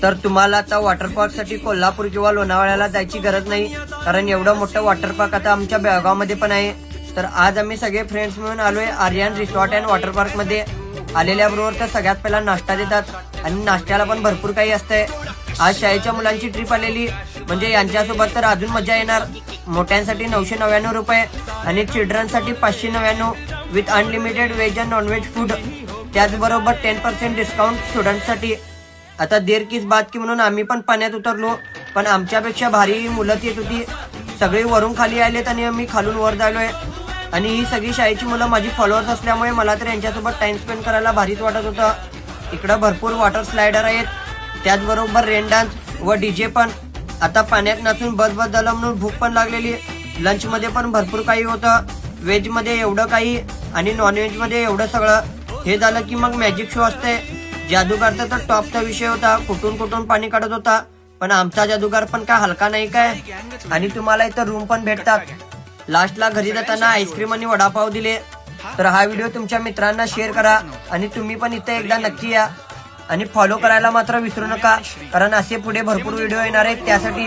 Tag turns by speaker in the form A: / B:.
A: तर तुम्हाला आता वॉटर पार्क साठी कोल्हापूर किंवा लोणावळ्याला जायची गरज नाही, कारण एवढं मोठं वॉटर पार्क आता आमच्या बेळगावमध्ये पण आहे. तर आज आम्ही सगळे फ्रेंड्स मिळून आलोय Aryan resort and water park मध्ये. आलेल्याबरोबर तर सगळ्यात पहिला नाश्ता देतात आणि नाश्त्याला पण भरपूर काही असतंय. आज शाळेच्या मुलांची ट्रिप आलेली, म्हणजे यांच्यासोबत तर अजून मजा येणार. मोठ्यांसाठी 999 रुपये आणि चिल्ड्रनसाठी 599 with unlimited veg and non veg food. त्याचबरोबर 10% डिस्काउंट स्टुडंटसाठी. आता देर किस बात की म्हणून आम्ही पण पाण्यात उतरलो, पण आमच्यापेक्षा भारी मुलं येत होती. सगळी वरून खाली आलेत आणि आम्ही खालून वर जालोय. आणि ही सगळी शाळेची मुलं माझी फॉलोअर्स असल्यामुळे मला तर यांच्यासोबत टाइम स्पेंड करायला भारीच वाटत होतं. इकडं भरपूर वॉटर स्लायडर आहेत, त्याचबरोबर रेन डान्स व डीजे पण. आता पाण्यात नाचून बस झालं म्हणून भूक पण लागलेली. लंच मध्ये पण भरपूर काही होतं. व्हेज मध्ये एवढं काही आणि नॉनव्हेज मध्ये एवढं सगळं. हे झालं की मग मॅजिक शो असते. जादूगारचा तर टॉपचा विषय होता, कुठून कुठून पाणी काढत होता. पण आमचा जादूगार पण काय हलका नाही काय. आणि तुम्हाला इथं रूम पण भेटतात. लास्टला घरी जाताना आईस्क्रीम आणि वडापाव दिले. तर हा व्हिडिओ तुमच्या मित्रांना शेअर करा आणि तुम्ही पण इथे एकदा नक्की या आणि फॉलो करायला मात्र विसरू नका, कारण असे पुढे भरपूर व्हिडिओ येणार आहेत त्यासाठी.